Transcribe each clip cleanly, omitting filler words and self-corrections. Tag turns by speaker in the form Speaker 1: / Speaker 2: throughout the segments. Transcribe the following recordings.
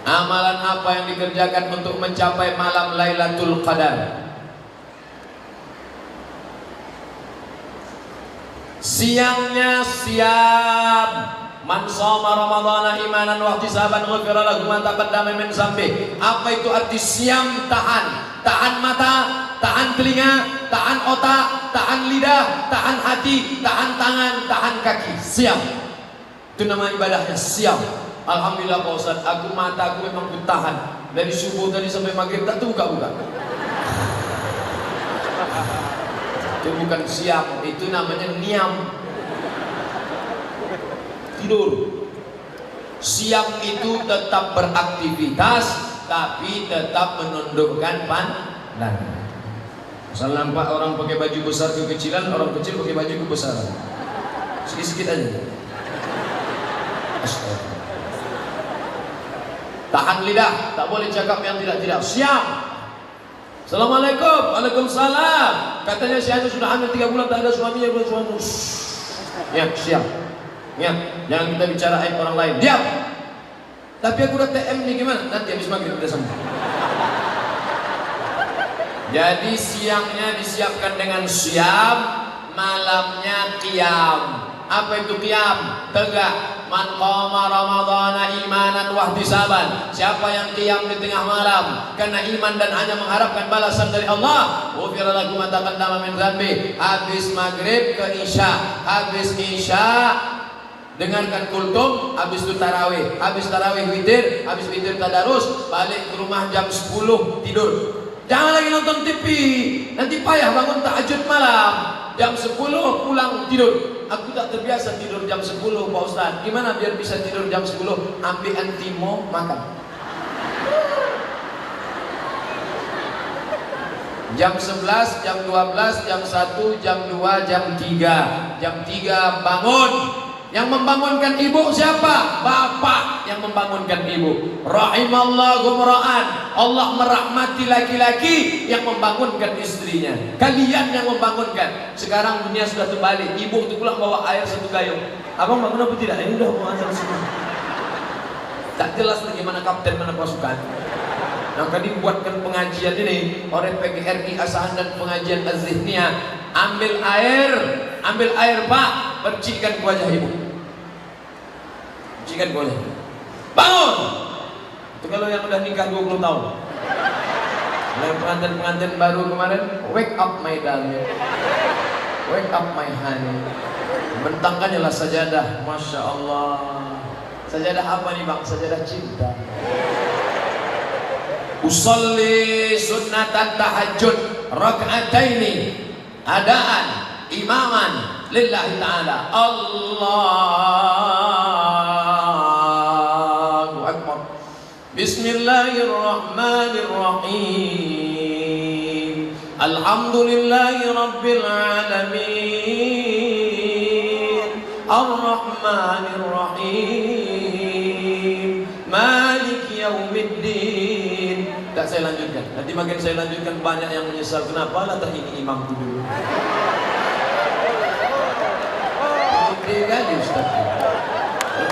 Speaker 1: Amalan apa yang dikerjakan untuk mencapai malam Lailatul Qadar? Siangnya siam. Man shoma ramadhana imanan wa ihtisaban ghufira lahu ma taqaddama min dzambi. Apa itu arti siam? Tahan mata, tahan telinga, tahan otak, tahan lidah, tahan hati, tahan tangan, tahan kaki. Siam. Itu nama ibadahnya, siam. Alhamdulillah Pak Ustaz, aku mata aku memang bertahan dari subuh tadi sampai maghrib tak buka-buka. Itu bukan siam, itu namanya niam. Tidur. Siam itu tetap beraktivitas tapi tetap menundukkan pandangan. Misal nampak orang pakai baju besar kekecilan, orang kecil pakai baju kebesaran. Sikit-sikit aja. Astaga. Tahan lidah, tak boleh cakap yang tidak-tidak. Siam. Assalamualaikum. Waalaikumsalam. Katanya si Anu sudah hamil 3 bulan tak ada suaminya, belum suami. Ya, siap. Ya, jangan kita bicara aib orang lain. Diam. Tapi aku udah TM nih, gimana? Nanti habis maghrib kita sambung. Jadi siangnya disiapkan dengan siam, malamnya qiyam. Apa itu qiyam? Tegak. Man qama ramadhana imanan wa ihtisaban. Siapa yang qiyam di tengah malam karena iman dan hanya mengharapkan balasan dari Allah, ghufira lahu ma taqaddama min dzambi. Habis maghrib ke isya, habis isya dengarkan kultum, habis itu tarawih, habis tarawih witir, habis witir tadarus, balik ke rumah jam 10 tidur. Jangan lagi nonton TV, nanti payah bangun tahajud malam. Jam 10 pulang tidur. Aku tak terbiasa tidur jam 10 Pak Ustaz. Gimana biar bisa tidur jam 10? Ambil antimo, makan. Jam 11, jam 12, jam 1, jam 2, jam 3. Jam 3 bangun. Yang membangunkan ibu siapa? Bapak yang membangunkan ibu. Rahimallahu mra'an. Allah merahmati laki-laki yang membangunkan istrinya. Kalian yang membangunkan. Sekarang dunia sudah terbalik. Ibu itu pulang bawa air 1 gayung. Abang bangun apa tidak? Ini udah mau azan semua. Tak jelas bagaimana kapten, mana pasukan. Maka dibuatkan pengajian ini oleh PGRI Asahan dan pengajian Az-Zihniyah. Ambil air Pak, percikan ke wajah ibu. Percikan ke wajah. Bangun. Itu kalau yang udah nikah 20 tahun. Oleh pengantin-pengantin baru kemarin, wake up my darling, wake up my honey. Bentangkannya lah sajadah, masya Allah. Sajadah apa nih bang? Sajadah cinta. Usolli sunnatan tahajud rak'ataini adaan imaman lillahi ta'ala. Allahu akbar. Bismillahirrahmanirrahim. Alhamdulillahi rabbil alamin. Ar-Rahmanir-Rahim. Maliki yaumiddin. Tak saya lanjutkan. Nanti makin saya lanjutkan banyak yang menyesal. Kenapa latar ini imamku dulu? Gede kali Ustaz.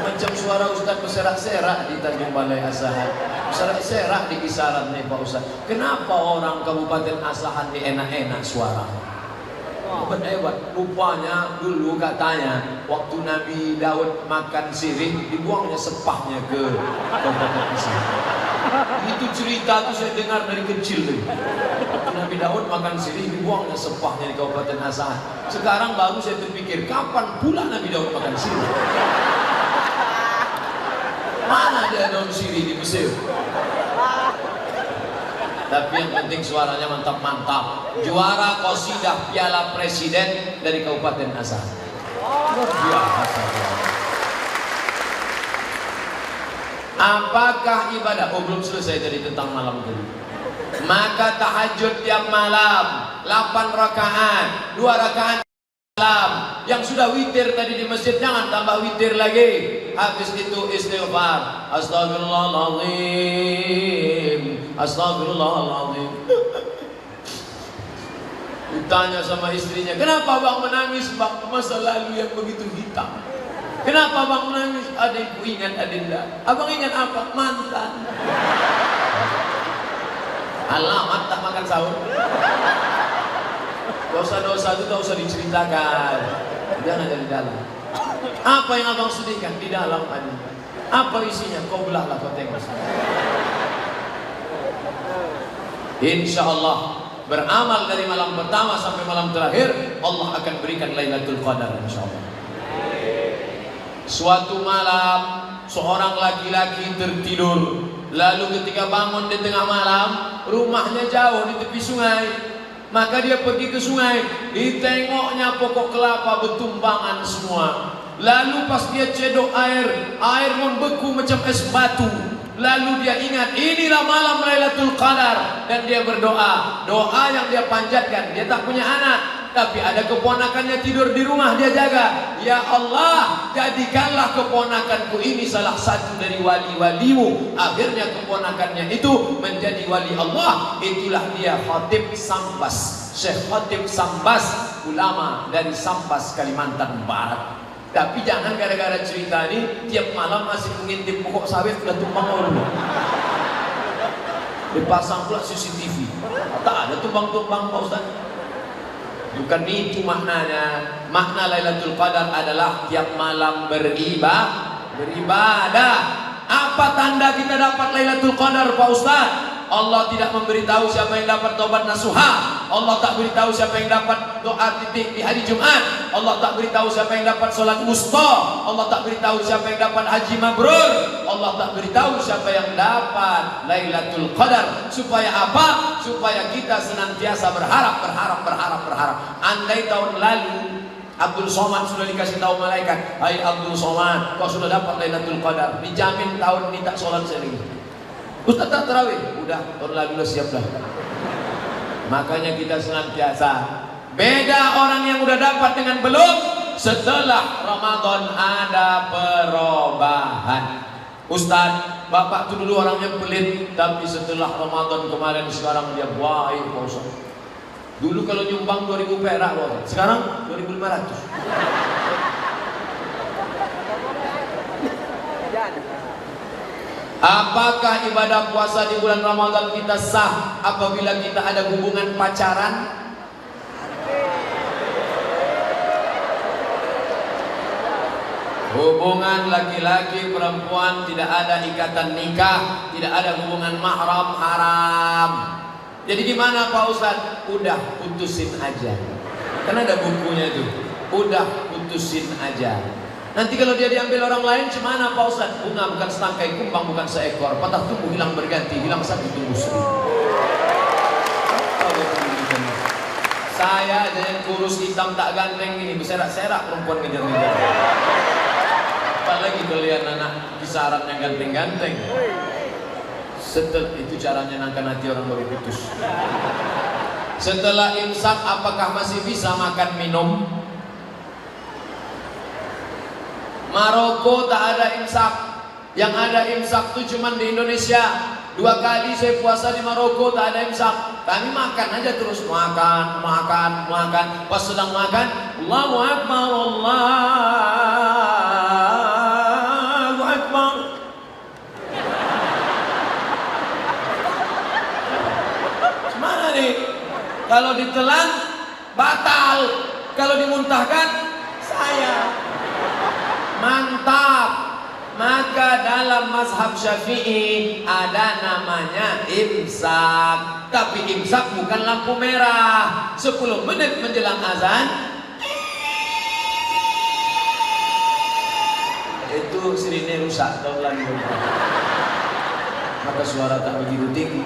Speaker 1: Macam suara Ustaz berserak-serak di Tanjung Balai Asahan. Berserak-serak di kisaran nih Pak Ustaz. Kenapa orang Kabupaten Asahan ini enak-enak suara? Hebat. Rupanya dulu katanya waktu Nabi Daud makan sirih, dibuangnya sepahnya ke Kabupaten Asahan. Itu cerita tuh saya dengar dari kecil tuh. Waktu Nabi Daud makan sirih, dibuangnya sepahnya di Kabupaten Asahan. Sekarang baru saya terpikir, kapan pula Nabi Daud makan sirih? Mana ada daun sirih di Mesir? Tapi yang penting suaranya mantap-mantap. Juara qasidah Piala Presiden dari Kabupaten Asahan. Luar biasa. Apakah ibadah? Oh, belum selesai tadi tentang malam tadi. Maka tahajud tiap malam 8 rakaat, 2 rakaat malam. Yang sudah witir tadi di masjid jangan tambah witir lagi. Habis itu istighfar. Astagfirullahaladzim, astagfirullahaladzim. Ditanya sama istrinya, kenapa bang menangis bang? Masa lalu yang begitu hitam. Kenapa abang nangis? Adikku ingat Adinda. Abang ingat apa? Mantan. Alamat tak makan sahur. Dosa-dosa itu tak usah diceritakan. Jangan dari dalam. Apa yang abang sedihkan di dalam Adinda? Apa isinya? Kau belahlah, kau tengok. Insya Allah beramal dari malam pertama sampai malam terakhir, Allah akan berikan Lailatul Qadar insya Allah. Suatu malam seorang laki-laki tertidur, lalu ketika bangun di tengah malam, rumahnya jauh di tepi sungai. Maka dia pergi ke sungai, ditengoknya pokok kelapa bertumbangan semua. Lalu pas dia cedok air membeku macam es batu. Lalu dia ingat, inilah malam Lailatul Qadar, dan dia berdoa. Doa yang dia panjatkan, dia tak punya anak, tapi ada keponakannya tidur di rumah, dia jaga. Ya Allah, jadikanlah keponakanku ini salah satu dari wali-walimu. Akhirnya keponakannya itu menjadi wali Allah. Itulah dia Khatib Sambas, Syekh Khatib Sambas, ulama dari Sambas, Kalimantan Barat. Tapi jangan gara-gara cerita ini tiap malam masih mengintip pokok sawit sudah tumbang orang. Dipasang pula CCTV. Tak ada tumbang-tumbang Pak Ustaz. Bukan itu maknanya. Makna Lailatul Qadar adalah tiap malam beribadah. Apa tanda kita dapat Lailatul Qadar Pak Ustaz? Allah tidak memberitahu siapa yang dapat taubat nasuha. Allah tak beritahu siapa yang dapat doa titik di hari Jumat. Allah tak beritahu siapa yang dapat solat wusta. Allah tak beritahu siapa yang dapat haji mabrur. Allah tak beritahu siapa yang dapat Lailatul Qadar. Supaya apa? Supaya kita senantiasa berharap. Andai tahun lalu Abdul Somad sudah dikasih tahu malaikat, hai Abdul Somad, kau sudah dapat Lailatul Qadar, dijamin tahun ini tak solat sering. Ustaz tak tarawih, udah tahun lalu siap dah. Makanya kita senantiasa beda orang yang udah dapat dengan belum. Setelah Ramadan ada perubahan. Ustaz, bapak tuh dulu orangnya pelit, tapi setelah Ramadan kemarin sekarang dia baik Pak Ustaz. Dulu kalau nyumbang 2000 perak loh, sekarang 2500. Apakah ibadah puasa di bulan Ramadan kita sah apabila kita ada hubungan pacaran? Hubungan laki-laki perempuan tidak ada ikatan nikah, tidak ada hubungan mahram, haram. Jadi gimana Pak Ustadz? Udah putusin aja. Karena ada bukunya itu. Udah putusin aja. Nanti kalau dia diambil orang lain, gimana Pak Ustadz? Bunga bukan setangkai, kumbang bukan seekor, patah tumbuh hilang berganti, hilang satu tumbuh seribu. Saya aja yang kurus hitam tak ganteng ini, berserak-serak perempuan ngejar-ngejar. Apalagi kalian anak kisaran yang ganteng-ganteng. Setelah itu caranya nangkan hati orang baru putus. Setelah imsak, apakah masih bisa makan minum? Maroko tak ada imsak. Yang ada imsak itu cuma di Indonesia. 2 kali saya puasa di Maroko tak ada imsak. Kami makan aja terus, makan. Pas sedang makan, Allahu Akbar, Allahu Akbar. Gimana nih? Kalau ditelan batal, kalau dimuntahkan saya. Mantap. Maka dalam mazhab Syafi'i ada namanya imsak. Tapi imsak bukan lampu merah. 10 menit menjelang azan itu sirine rusak tahun lalu. Maka suara tak begitu tinggi.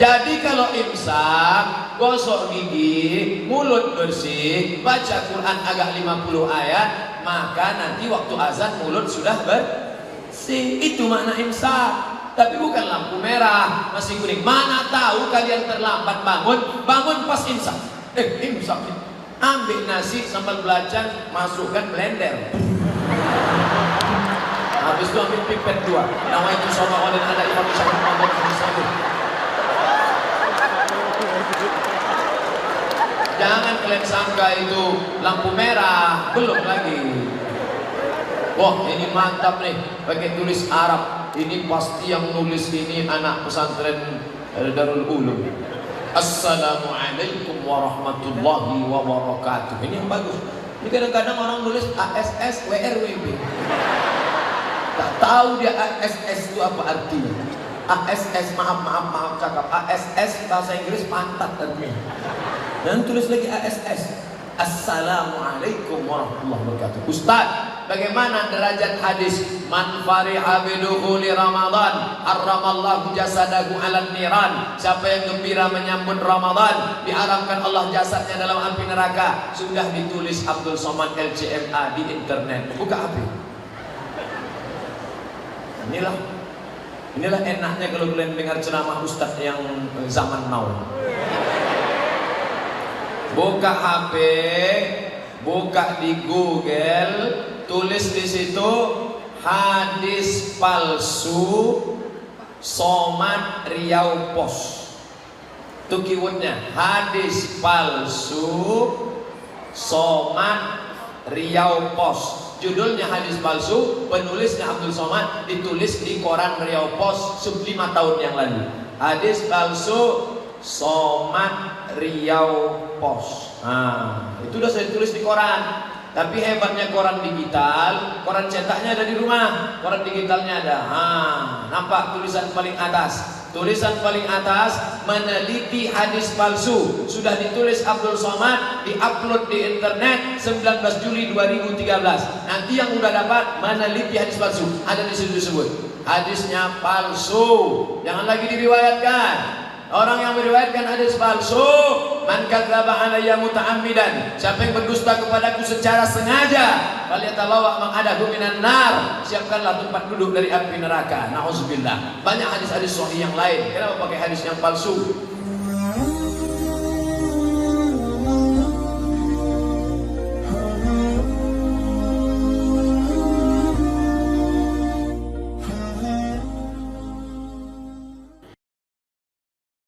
Speaker 1: Jadi kalau imsak, gosok gigi, mulut bersih, baca Quran agak 50 ayat, maka nanti waktu azan mulut sudah bersih. Itu makna imsak. Tapi bukan lampu merah, masih kuning. Mana tahu kalian terlambat bangun pas imsak. Imsak. Ambil nasi sambal belacan, masukkan blender. Habis itu ambil pipet 2. Nama itu sama oleh ada imam syahid Muhammad SAW. Jangan kalian sangka itu lampu merah, belum lagi. Wah, ini mantap nih, pakai tulis Arab. Ini pasti yang nulis ini anak pesantren Darul Ulum. Assalamualaikum warahmatullahi wabarakatuh. Ini yang bagus. Ini kadang-kadang orang nulis ASS WRWB. Tak tahu dia ASS itu apa artinya. ASS maaf cakap. ASS bahasa Inggris pantat artinya. Dan tulis lagi ASS. Assalamualaikum warahmatullahi wabarakatuh. Ustaz, bagaimana derajat hadis man fariha bidukhuli Ramadan harramallahu jasadahu 'alan niran? Siapa yang gembira menyambut Ramadan, diharamkan Allah jasadnya dalam api neraka. Sudah ditulis Abdul Somad LCMA di internet. Buka HP. Inilah enaknya kalau kalian dengar ceramah ustaz yang zaman now. Buka HP, buka di Google, tulis di situ hadis palsu Somad Riau Pos. Itu keywordnya, hadis palsu Somad Riau Pos. Judulnya hadis palsu, penulisnya Abdul Somad, ditulis di koran Riau Pos 5 tahun yang lalu. Hadis palsu Somad Riau Pos. Nah, itu udah saya tulis di koran. Tapi hebatnya koran digital, koran cetaknya ada di rumah, koran digitalnya ada. Nampak tulisan paling atas. Tulisan paling atas, meneliti hadis palsu. Sudah ditulis Abdul Somad, diupload di internet 19 Juli 2013. Nanti yang udah dapat meneliti hadis palsu, ada di situ disebut hadisnya palsu. Jangan lagi diriwayatkan. Orang yang meriwayatkan hadis palsu, man kadzdzaba alayya muta'ammidan, siapa yang berdusta kepadaku secara sengaja, falyatabawwa maq'adahu minan nar, siapkanlah tempat duduk dari api neraka. Nauzubillah. Banyak hadis-hadis sahih yang lain. Kenapa pakai hadis yang palsu?